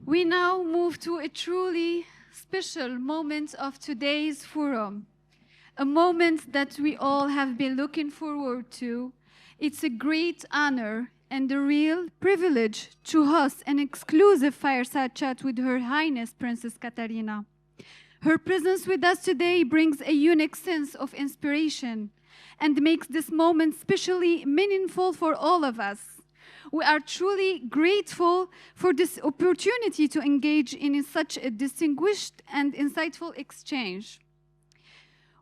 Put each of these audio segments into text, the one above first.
We now move to a truly special moment of today's forum, a moment that we all have been looking forward to. It's a great honor and a real privilege to host an exclusive fireside chat with Her Highness Princess Katarina. Her presence with us today brings a unique sense of inspiration and makes this moment especially meaningful for all of us. We are truly grateful for this opportunity to engage in such a distinguished and insightful exchange.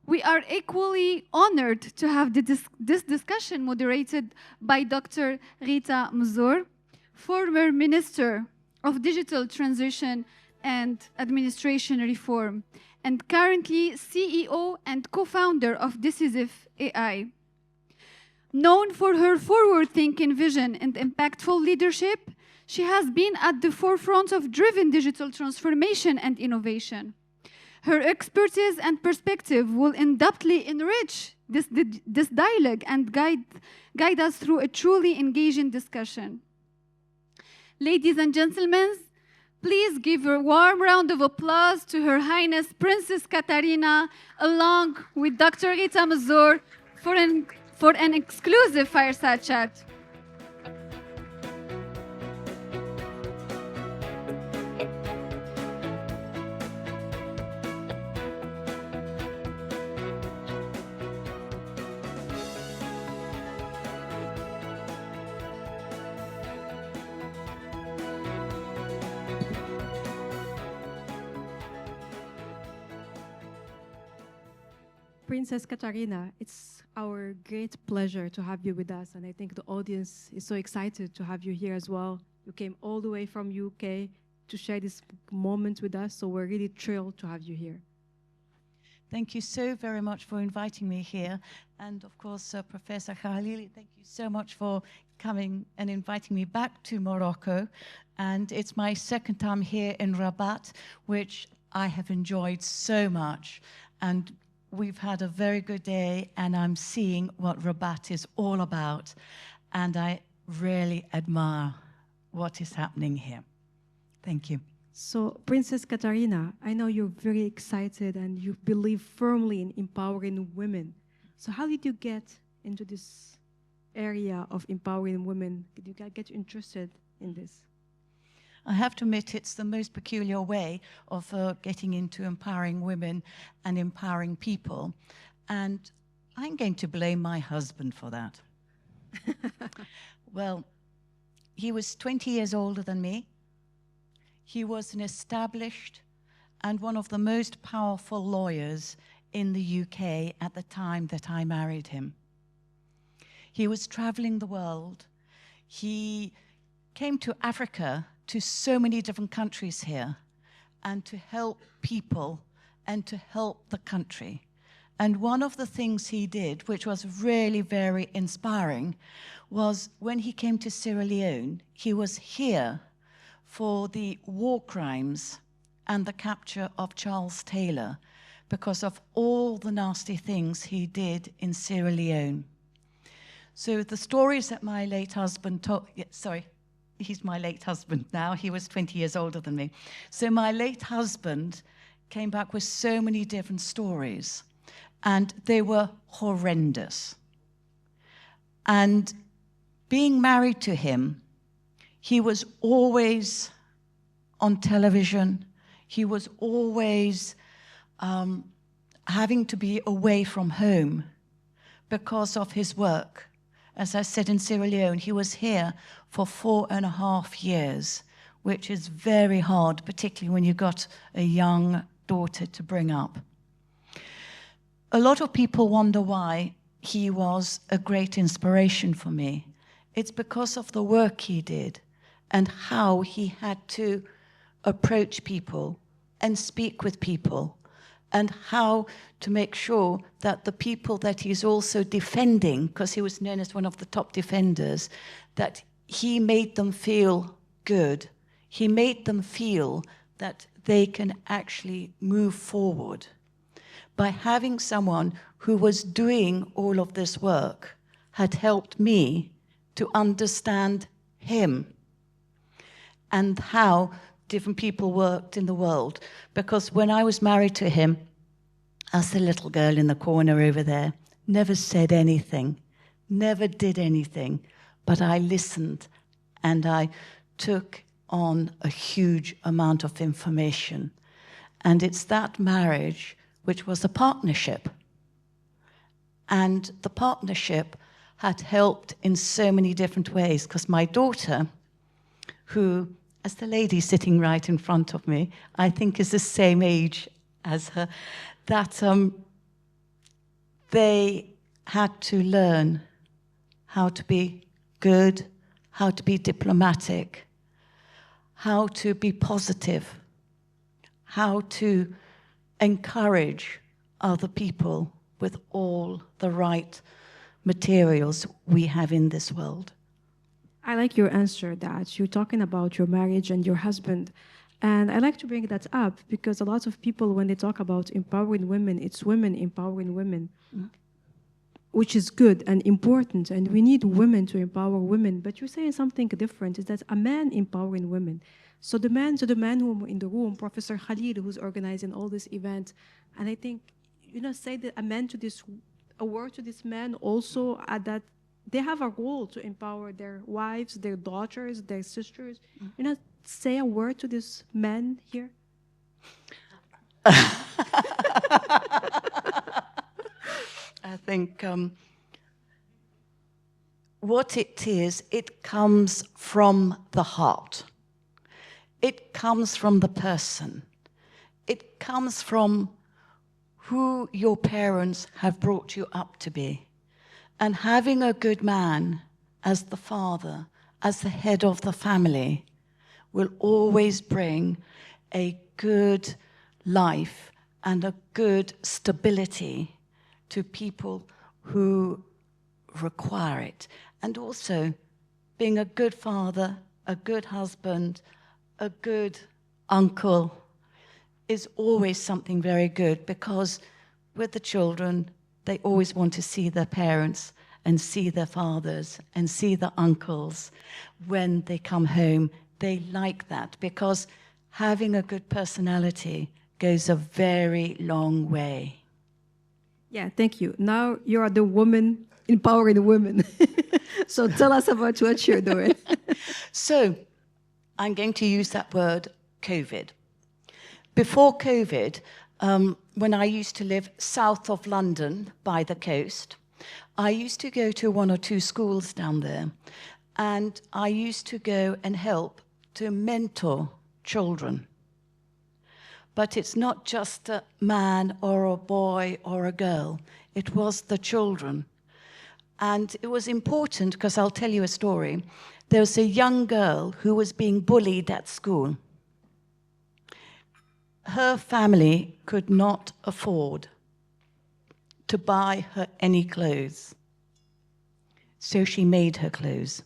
We are equally honored to have this discussion moderated by Dr. Ghita Mezzour, former Minister of Digital Transition and Administration Reform, and currently CEO and co-founder of Decisive AI. Known for her forward-thinking vision and impactful leadership, she has been at the forefront of driven digital transformation and innovation. Her expertise and perspective will undoubtedly enrich this dialogue and guide us through a truly engaging discussion. Ladies and gentlemen, please give a warm round of applause to Her Highness Princess Katarina, along with Dr. Ghita Mezzour, for an exclusive fireside chat. Princess Katarina, it's our great pleasure to have you with us, and I think the audience is so excited to have you here as well. You came all the way from UK to share this moment with us, so we're really thrilled to have you here. Thank you so very much for inviting me here. And of course, Professor Khalili, thank you so much for coming and inviting me back to Morocco. And it's my second time here in Rabat, which I have enjoyed so much. And we've had a very good day, and I'm seeing what Rabat is all about. And I really admire what is happening here. Thank you. So, Princess Katarina, I know you're very excited and you believe firmly in empowering women. So how did you get into this area of empowering women? Did you get interested in this? I have to admit, it's the most peculiar way of getting into empowering women and empowering people. And I'm going to blame my husband for that. Well, he was 20 years older than me. He was an established and one of the most powerful lawyers in the UK at the time that I married him. He was traveling the world. He came to Africa, to so many different countries here, and to help people and to help the country. And one of the things he did, which was really very inspiring, was when he came to Sierra Leone, he was here for the war crimes and the capture of Charles Taylor because of all the nasty things he did in Sierra Leone. So the stories that my late husband told, he's my late husband now, he was 20 years older than me. So my late husband came back with so many different stories, and they were horrendous. And being married to him, he was always on television. He was always having to be away from home because of his work. As I said, in Sierra Leone, he was here for 4.5 years, which is very hard, particularly when you've got a young daughter to bring up. A lot of people wonder why he was a great inspiration for me. It's because of the work he did and how he had to approach people and speak with people, and how to make sure that the people that he's also defending, because he was known as one of the top defenders, that he made them feel good. He made them feel that they can actually move forward. By having someone who was doing all of this work had helped me to understand him and how different people worked in the world, because when I was married to him, as the little girl in the corner over there, never said anything, never did anything, but I listened and I took on a huge amount of information. And it's that marriage which was a partnership. And the partnership had helped in so many different ways, because my daughter, who, as the lady sitting right in front of me, I think is the same age as her, that they had to learn how to be good, how to be diplomatic, how to be positive, how to encourage other people with all the right materials we have in this world. I like your answer, that you're talking about your marriage and your husband. And I like to bring that up because a lot of people, when they talk about empowering women, it's women empowering women, which is good and important. And we need women to empower women. But you're saying something different, is that a man empowering women. So the man who in the room, Professor Khalid, who's organizing all this event, and I think, say that a word to this man also, that they have a role to empower their wives, their daughters, their sisters. Say a word to this man here. I think what it is, it comes from the heart. It comes from the person. It comes from who your parents have brought you up to be. And having a good man as the father, as the head of the family, will always bring a good life and a good stability to people who require it. And also, being a good father, a good husband, a good uncle is always something very good, because with the children, they always want to see their parents and see their fathers and see the uncles when they come home. They like that, because having a good personality goes a very long way. Yeah, thank you. Now you are the woman empowering the women. So tell us about what you're doing. So I'm going to use that word, COVID. Before COVID, when I used to live south of London by the coast, I used to go to 1 or 2 schools down there, and I used to go and help to mentor children. But it's not just a man or a boy or a girl. It was the children. And it was important, because I'll tell you a story. There was a young girl who was being bullied at school. Her family could not afford to buy her any clothes. So she made her clothes.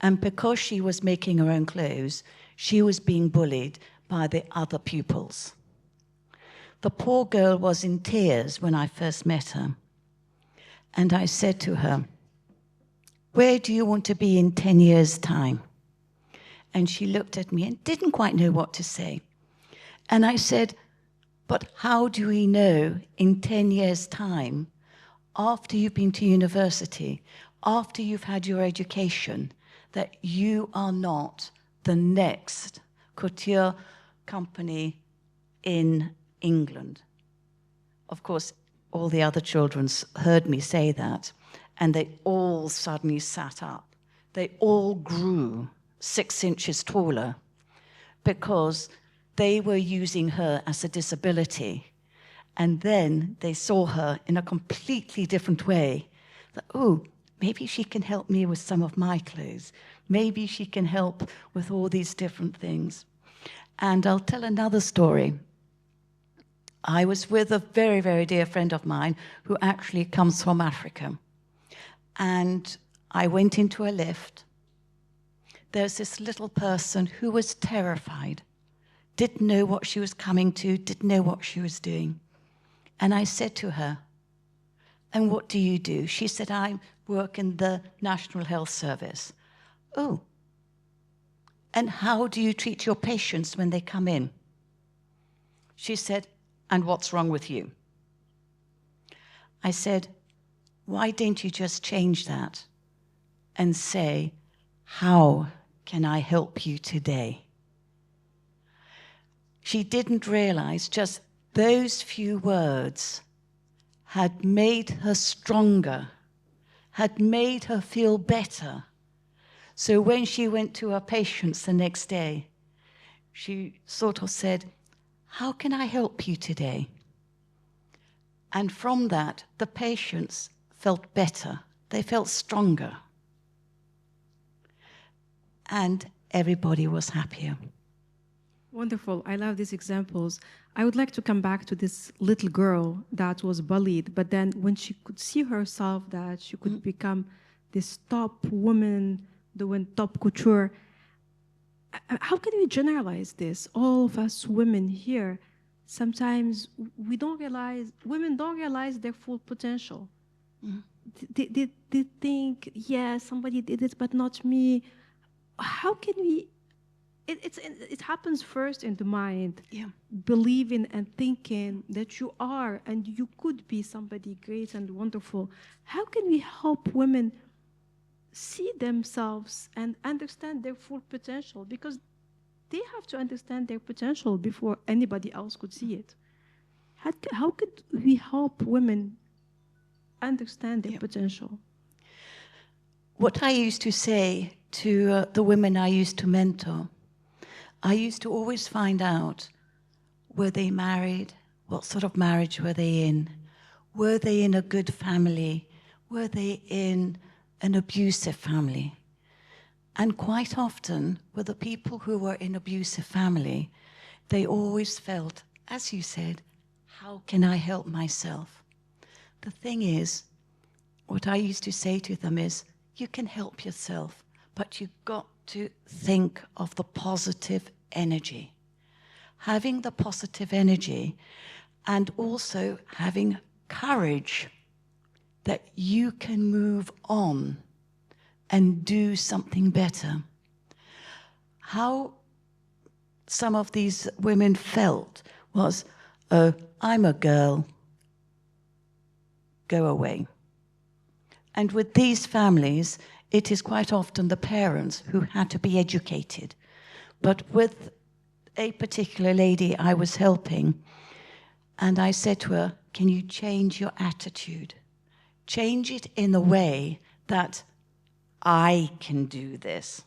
And because she was making her own clothes, she was being bullied by the other pupils. The poor girl was in tears when I first met her. And I said to her, "Where do you want to be in 10 years' time?" And she looked at me and didn't quite know what to say. And I said, "But how do we know in 10 years' time, after you've been to university, after you've had your education, that you are not the next couture company in England?" Of course, all the other children heard me say that, and they all suddenly sat up. They all grew 6 inches taller, because they were using her as a disability. And then they saw her in a completely different way. That, oh, maybe she can help me with some of my clothes. Maybe she can help with all these different things. And I'll tell another story. I was with a very, very dear friend of mine who actually comes from Africa. And I went into a lift. There's this little person who was terrified, didn't know what she was coming to, didn't know what she was doing. And I said to her, "And what do you do?" She said, "I work in the National Health Service." "Oh, and how do you treat your patients when they come in? She said, and what's wrong with you? I said, why don't you just change that and say, how can I help you today? She didn't realize just those few words had made her stronger, had made her feel better. So when she went to her patients the next day, she sort of said, how can I help you today? And from that, the patients felt better. They felt stronger. And everybody was happier. Wonderful. I love these examples. I would like to come back to this little girl that was bullied, but then when she could see herself that she could become this top woman doing top couture, how can we generalize this? All of us women here, sometimes we don't realize, women don't realize their full potential. They think, yeah, somebody did it, but not me. How can we? It happens first in the mind. Yeah. Believing and thinking that you are and you could be somebody great and wonderful. How can we help women see themselves and understand their full potential? Because they have to understand their potential before anybody else could see it. How could we help women understand their potential? What I used to say to the women I used to mentor, I used to always find out, were they married? What sort of marriage were they in? Were they in a good family? Were they in an abusive family? And quite often, with the people who were in abusive family, they always felt, as you said, how can I help myself? The thing is, what I used to say to them is, you can help yourself, but you've got to think of the positive energy. Having the positive energy and also having courage that you can move on and do something better. How some of these women felt was, oh, I'm a girl, go away. And with these families, it is quite often the parents who had to be educated. But with a particular lady I was helping, and I said to her, can you change your attitude? Change it in a way that I can do this.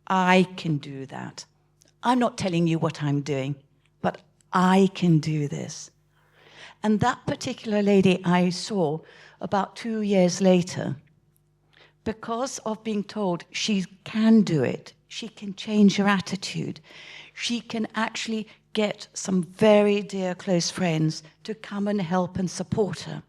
I can do that. I'm not telling you what I'm doing, but I can do this. And that particular lady I saw about 2 years later, because of being told she can do it, she can change her attitude, she can actually get some very dear close friends to come and help and support her.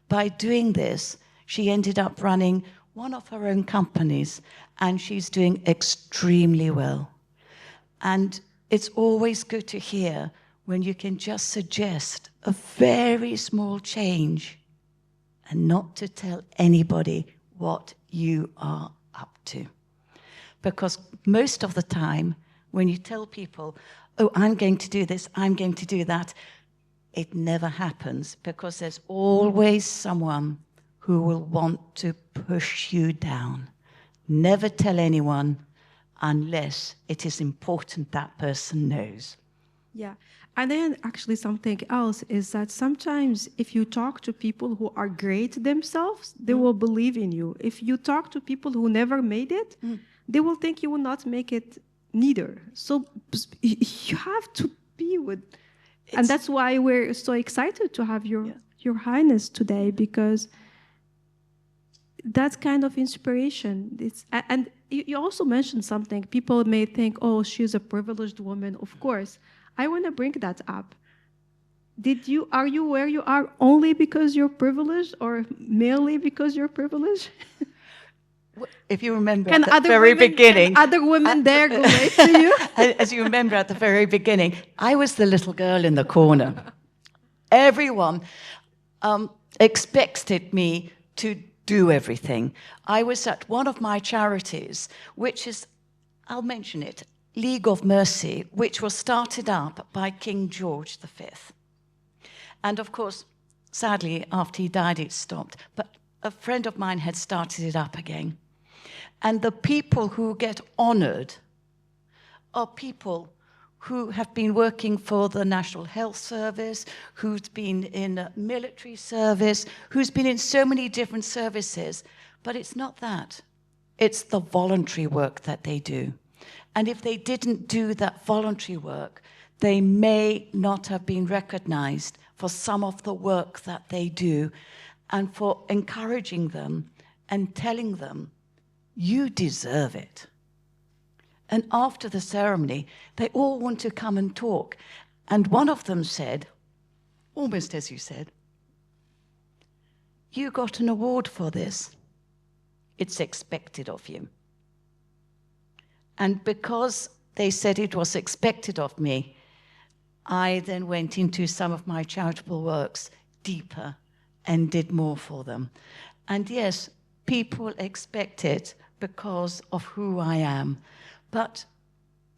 By doing this, she ended up running one of her own companies, and she's doing extremely well. And it's always good to hear when you can just suggest a very small change and not to tell anybody what you are up to. Because most of the time, when you tell people, oh, I'm going to do this, I'm going to do that, it never happens, because there's always someone who will want to push you down. Never tell anyone unless it is important that person knows. Yeah. And then actually something else is that sometimes if you talk to people who are great themselves, they will believe in you. If you talk to people who never made it, they will think you will not make it neither. So you have to be with... And that's why we're so excited to have your Highness today, because that kind of inspiration. And you also mentioned something. People may think, oh, she's a privileged woman. Of course. I want to bring that up. Are you where you are only because you're privileged, or merely because you're privileged? If you remember at the very beginning... Can other women there relate to you? As you remember at the very beginning, I was the little girl in the corner. Everyone expected me to do everything. I was at one of my charities, which is I'll mention it, League of Mercy, which was started up by King George V. And of course, sadly, after he died, it stopped. But a friend of mine had started it up again. And the people who get honored are people who have been working for the National Health Service, who's been in military service, who's been in so many different services. But it's not that. It's the voluntary work that they do. And if they didn't do that voluntary work, they may not have been recognized for some of the work that they do, and for encouraging them and telling them, you deserve it. And after the ceremony, they all want to come and talk. And one of them said, almost as you said, you got an award for this. It's expected of you. And because they said it was expected of me, I then went into some of my charitable works deeper and did more for them. And yes, people expect it because of who I am, but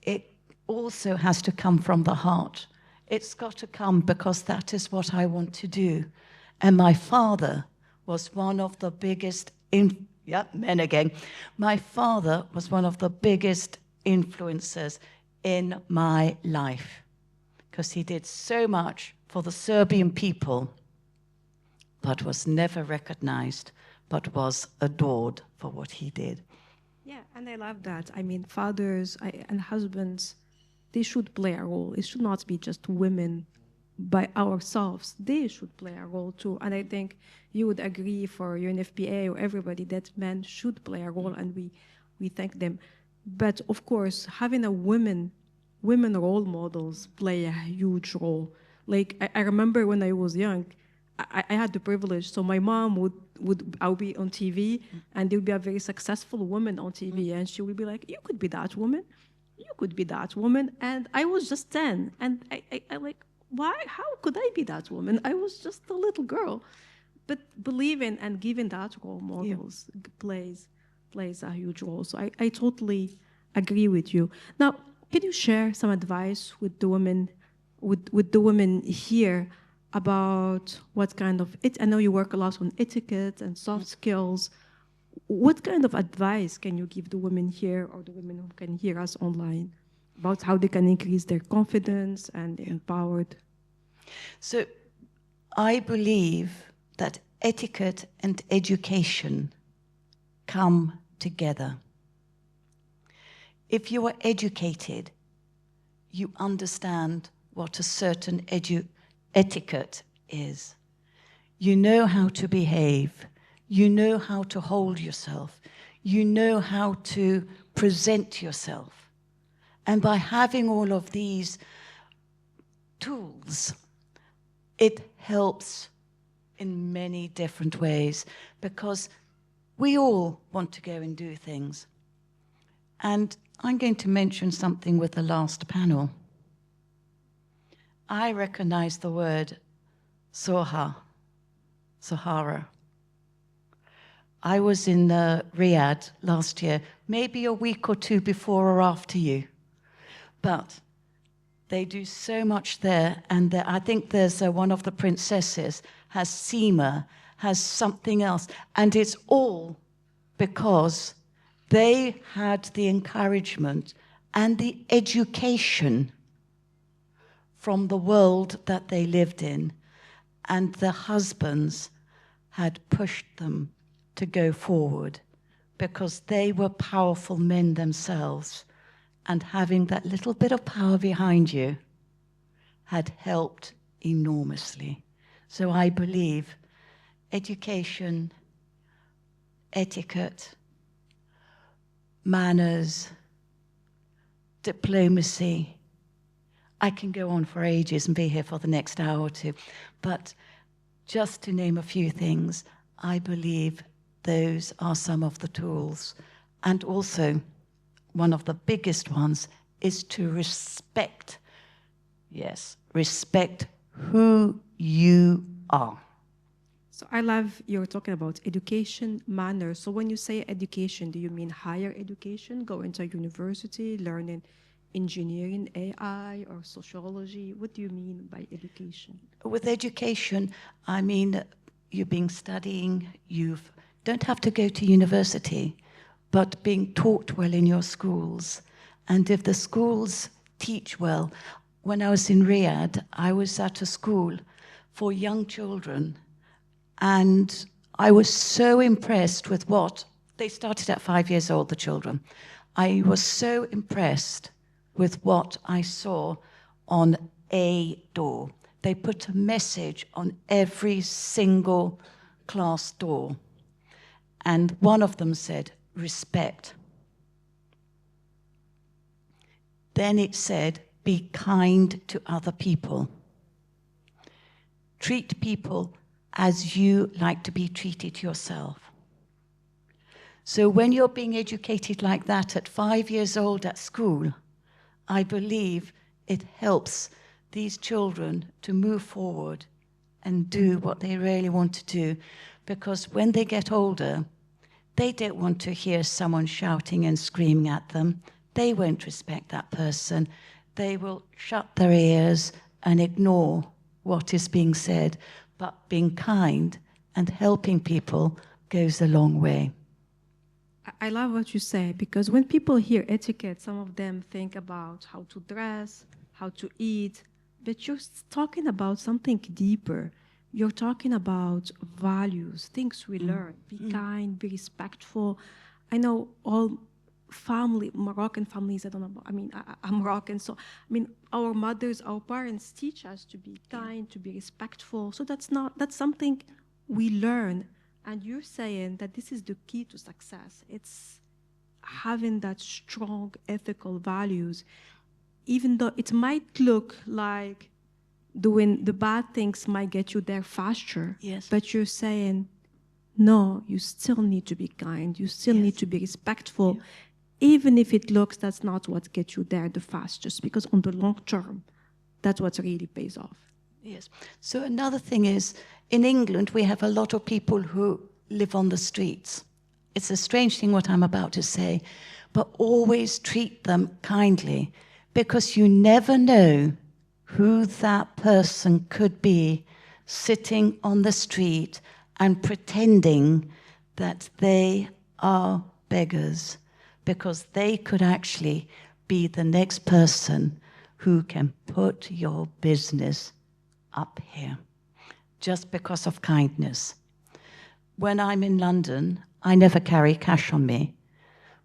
it also has to come from the heart. It's got to come because that is what I want to do. And my father was one of the biggest, men again. My father was one of the biggest influencers in my life, because he did so much for the Serbian people, but was never recognized, but was adored for what he did. Yeah, and I love that. I mean, fathers and husbands, they should play a role. It should not be just women by ourselves. They should play a role too. And I think you would agree for UNFPA or everybody that men should play a role, and we thank them. But of course, having a women role models play a huge role. Like I remember when I was young, I had the privilege. So my mom I'll be on TV, and there would be a very successful woman on TV, and she would be like, "You could be that woman, you could be that woman." And I was just 10, and I like, why? How could I be that woman? I was just a little girl. But believing and giving that role models plays a huge role. So I totally agree with you. Now, can you share some advice with the women, with the women here about what kind of I know you work a lot on etiquette and soft skills. What kind of advice can you give the women here or the women who can hear us online about how they can increase their confidence and empowered? So I believe that etiquette and education come together. If you are educated, you understand what a certain etiquette is. You know how to behave. You know how to hold yourself. You know how to present yourself. And by having all of these tools, it helps in many different ways, because we all want to go and do things. And I'm going to mention something with the last panel. I recognize the word Sahara. I was in Riyadh last year, maybe a week or two before or after you. But they do so much there, and I think there's one of the princesses has Seema, has something else, and it's all because they had the encouragement and the education from the world that they lived in, and their husbands had pushed them to go forward because they were powerful men themselves, and having that little bit of power behind you had helped enormously. So I believe education, etiquette, manners, diplomacy. I can go on for ages and be here for the next hour or two, but just to name a few things, I believe those are some of the tools. And also, one of the biggest ones is to respect, yes, respect who you are. So I love you're talking about education, manners. So when you say education, do you mean higher education, going to a university, learning engineering, AI, or sociology? What do you mean by education? With education, I mean, you've been studying, you don't have to go to university, but being taught well in your schools. And if the schools teach well, when I was in Riyadh, I was at a school for young children, and I was so impressed with what, they started at 5 years old, the children. I was so impressed with what I saw on a door. They put a message on every single class door. And one of them said, respect. Then it said, be kind to other people. Treat people as you like to be treated yourself. So when you're being educated like that at 5 years old at school, I believe it helps these children to move forward and do what they really want to do. Because when they get older, they don't want to hear someone shouting and screaming at them. They won't respect that person. They will shut their ears and ignore what is being said. But being kind and helping people goes a long way. I love what you say, because when people hear etiquette, some of them think about how to dress, how to eat, but you're talking about something deeper. You're talking about values, things we learn. Be kind, be respectful. I know all Moroccan families, I don't know, I'm Moroccan, so, our mothers, our parents teach us to be kind, to be respectful. So that's something we learn. And you're saying that this is the key to success. It's having that strong ethical values, even though it might look like doing the bad things might get you there faster. Yes. But you're saying, no, you still need to be kind. You still need to be respectful, even if it looks that's not what gets you there the fastest, because on the long term, that's what really pays off. Yes. So another thing is, in England, we have a lot of people who live on the streets. It's a strange thing what I'm about to say, but always treat them kindly, because you never know who that person could be sitting on the street and pretending that they are beggars, because they could actually be the next person who can put your business up here, just because of kindness. When I'm in London, I never carry cash on me,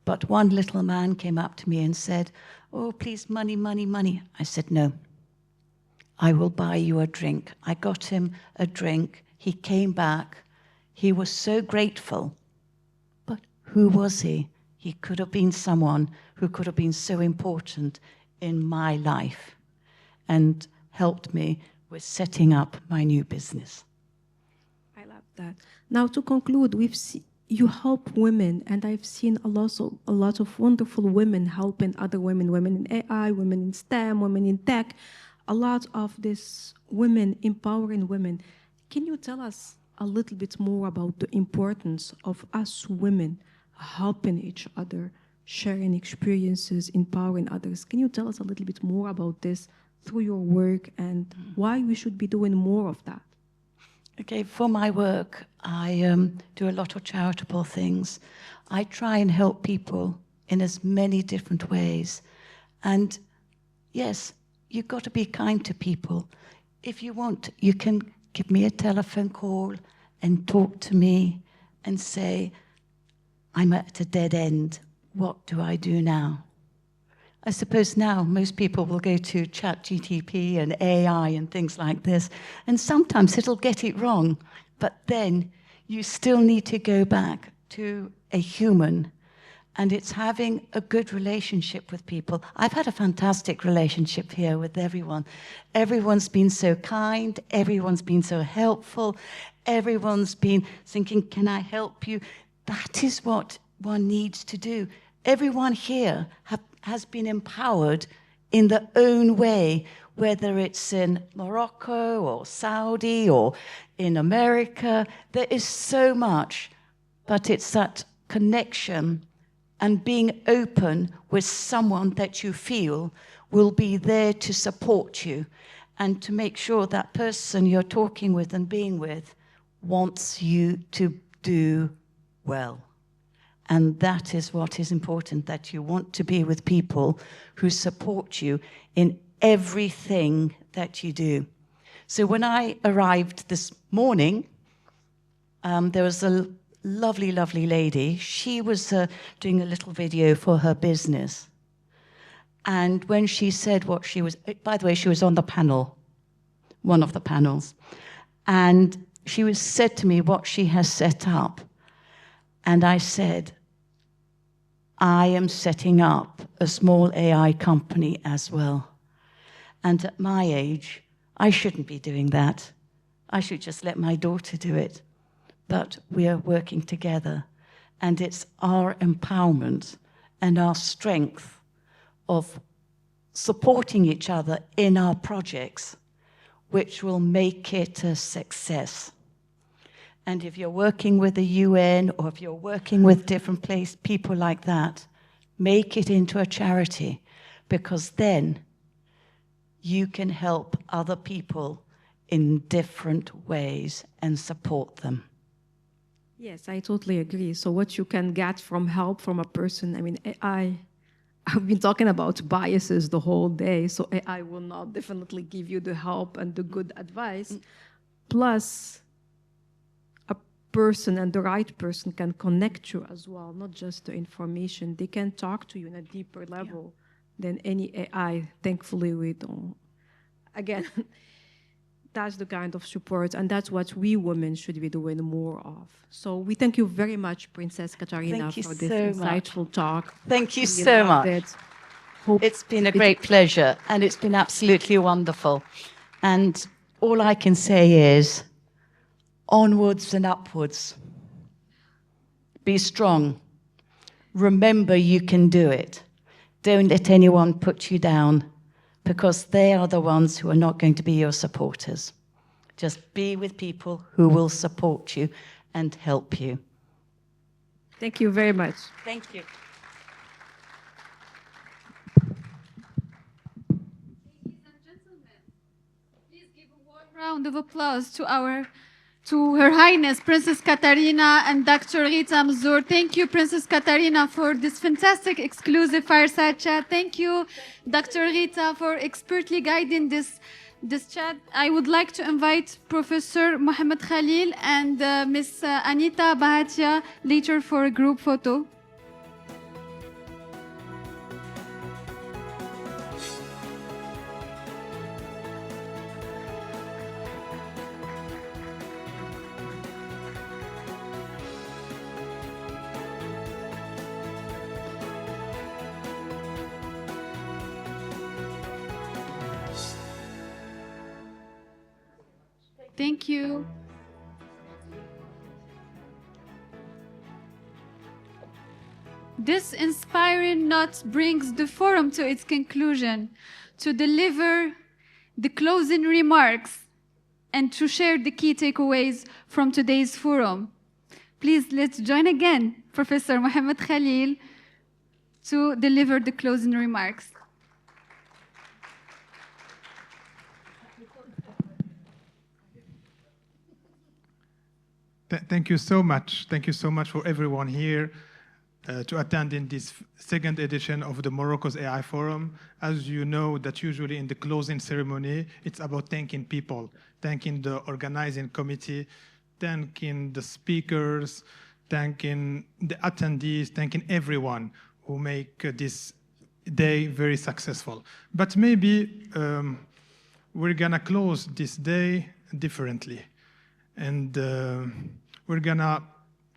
but one little man came up to me and said, oh, please, money, money, money. I said, no, I will buy you a drink. I got him a drink. He came back. He was so grateful. But who was he? He could have been someone who could have been so important in my life and helped me with setting up my new business. I love that. Now, to conclude, you help women, and I've seen a lot of wonderful women helping other women, women in AI, women in STEM, women in tech, a lot of these women empowering women. Can you tell us a little bit more about the importance of us women helping each other, sharing experiences, empowering others? Can you tell us a little bit more about this through your work and why we should be doing more of that? Okay, for my work, I do a lot of charitable things. I try and help people in as many different ways. And yes, you've got to be kind to people. If you want, you can give me a telephone call and talk to me and say, I'm at a dead end. What do I do now? I suppose now most people will go to ChatGPT and AI and things like this, and sometimes it'll get it wrong, but then you still need to go back to a human, and it's having a good relationship with people. I've had a fantastic relationship here with everyone. Everyone's been so kind, everyone's been so helpful, everyone's been thinking, can I help you? That is what one needs to do. Everyone here has been empowered in their own way whether it's in Morocco or Saudi or in America. There is so much, but it's that connection and being open with someone that you feel will be there to support you and to make sure that person you're talking with and being with wants you to do well. And that is what is important, that you want to be with people who support you in everything that you do. So when I arrived this morning, there was a lovely, lovely lady. She was doing a little video for her business. And when she said what she was, by the way, she was on the panel, one of the panels. And she said to me what she has set up. And I said, I am setting up a small AI company as well. And at my age, I shouldn't be doing that. I should just let my daughter do it. But we are working together. And it's our empowerment and our strength of supporting each other in our projects, which will make it a success. And if you're working with the UN or if you're working with different people like that, make it into a charity, because then you can help other people in different ways and support them. Yes, I totally agree. So what you can get from help from a person, I mean, I've been talking about biases the whole day, so AI will not definitely give you the help and the good advice. Plus, a person and the right person can connect you as well, not just the information. They can talk to you on a deeper level than any AI. Thankfully, we don't. Again, that's the kind of support, and that's what we women should be doing more of. So we thank you very much, Princess Katarina, for this insightful talk. Thank you so much. It's been a great pleasure, and it's been absolutely wonderful. And all I can say is, onwards and upwards. Be strong. Remember you can do it. Don't let anyone put you down, because they are the ones who are not going to be your supporters. Just be with people who will support you and help you. Thank you very much. Thank you. Ladies and gentlemen, please give a warm round of applause to Her Highness Princess Katarina and Dr. Ghita Mezzour. Thank you, Princess Katarina, for this fantastic exclusive fireside chat. Thank you, Dr. Ghita, for expertly guiding this chat. I would like to invite Professor Mohamed Khalil and Ms. Anita Bahatia later for a group photo. Thank you. This inspiring note brings the forum to its conclusion, to deliver the closing remarks and to share the key takeaways from today's forum. Please, let's join again Professor Mohamed Khalil to deliver the closing remarks. Thank you so much. Thank you so much for everyone here to attend in this second edition of the Morocco's AI Forum. As you know, that usually in the closing ceremony, it's about thanking people, thanking the organizing committee, thanking the speakers, thanking the attendees, thanking everyone who make this day very successful. But maybe we're gonna close this day differently. And we're gonna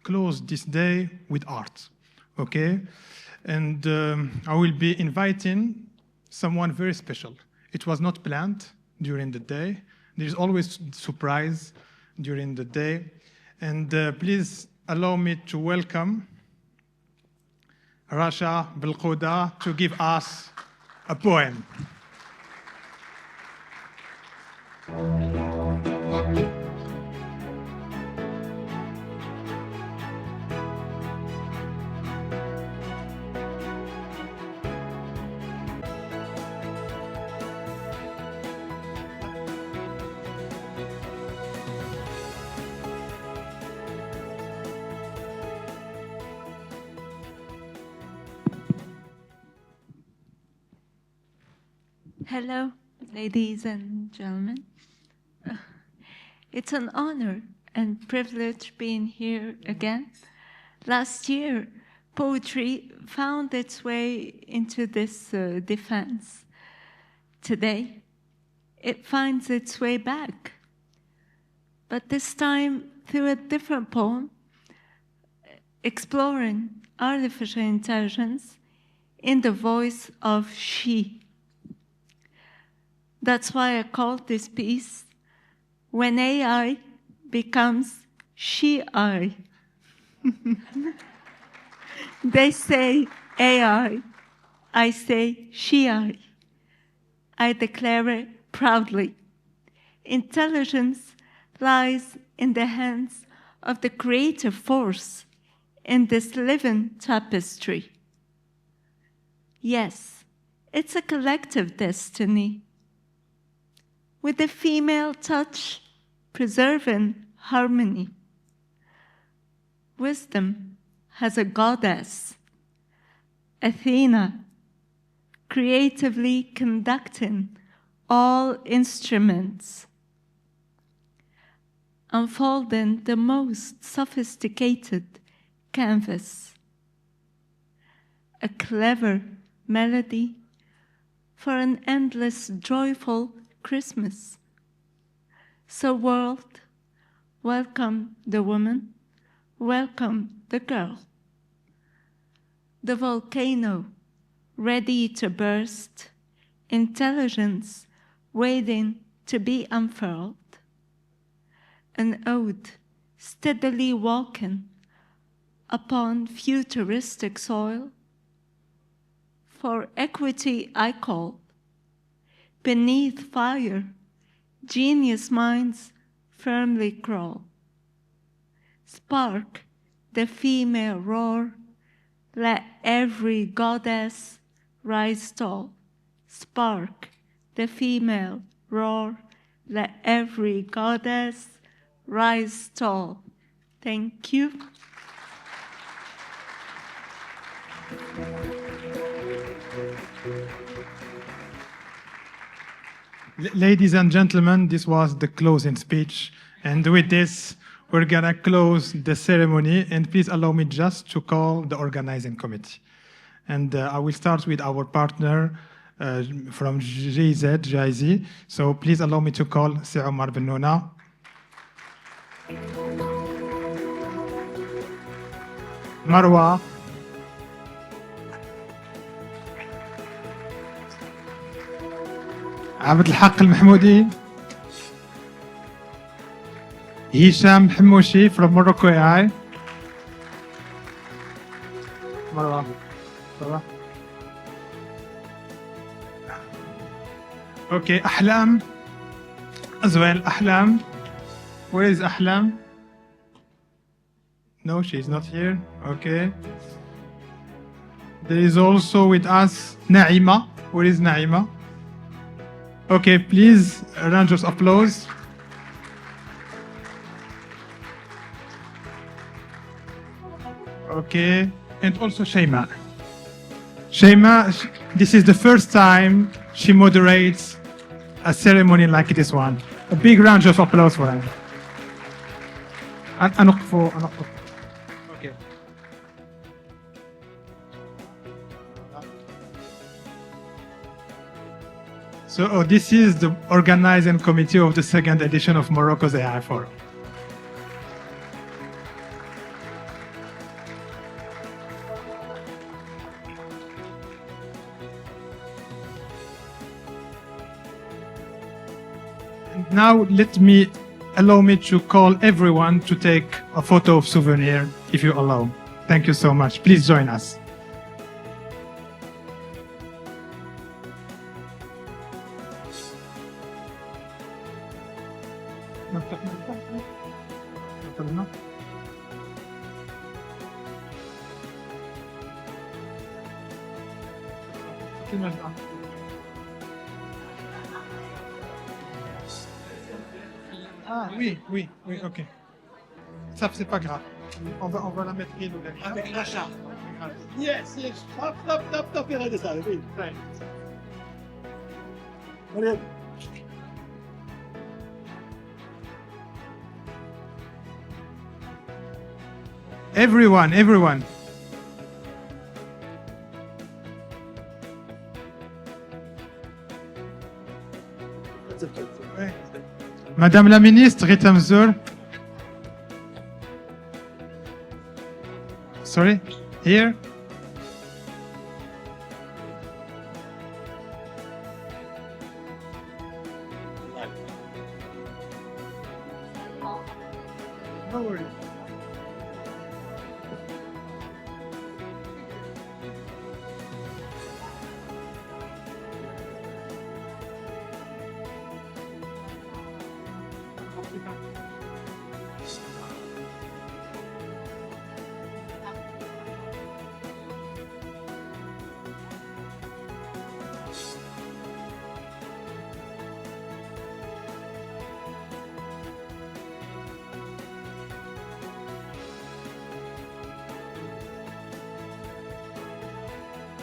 close this day with art, okay? And I will be inviting someone very special. It was not planned during the day. There's always surprise during the day. And please allow me to welcome Rasha Belkouda to give us a poem. Hello, ladies and gentlemen. It's an honor and privilege being here again. Last year, poetry found its way into this defense. Today, it finds its way back, but this time through a different poem, exploring artificial intelligence in the voice of she. That's why I called this piece When AI Becomes She-I. They say AI, I say she-I. I declare it proudly. Intelligence lies in the hands of the creative force in this living tapestry. Yes, it's a collective destiny. With the female touch, preserving harmony. Wisdom has a goddess, Athena, creatively conducting all instruments, unfolding the most sophisticated canvas, a clever melody for an endless joyful Christmas. So world, welcome the woman, welcome the girl. The volcano ready to burst, intelligence waiting to be unfurled. An ode steadily walking upon futuristic soil. For equity I call, beneath fire, genius minds firmly crawl. Spark the female roar, let every goddess rise tall. Spark the female roar, let every goddess rise tall. Thank you. Ladies and gentlemen, this was the closing speech. And with this, we're going to close the ceremony. And please allow me just to call the organizing committee. And I will start with our partner from GIZ. So please allow me to call Si Omar Ben Nouna. Marwa. عبد الحق المحمودي. هشام حموشي from Morocco AI. مروا. مروا. Okay, أحلام. As well, أحلام. Where is أحلام? No, she's not here. Okay. There is also with us Naima. Where is Naima? Okay, please, a round of applause. Okay, and also Shayma. Shayma, this is the first time she moderates a ceremony like this one. A big round of applause for her. Okay. So this is the organizing committee of the second edition of Morocco's AI Forum. And now allow me to call everyone to take a photo of souvenir, if you allow. Thank you so much. Please join us. Ah oui, ok. Ça, c'est pas grave. On va la mettre in avec l'achat. Yes, top, oui. Right. Everyone. Madame la ministre, Ghita Mezzour. Sorry, here. No worries.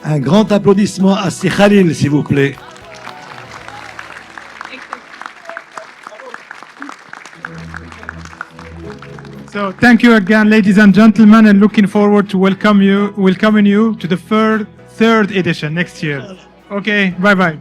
Un grand applaudissement à Sir Khalil, s'il vous plaît. So thank you again, ladies and gentlemen, and looking forward to welcoming you to the third edition next year. Okay, bye-bye.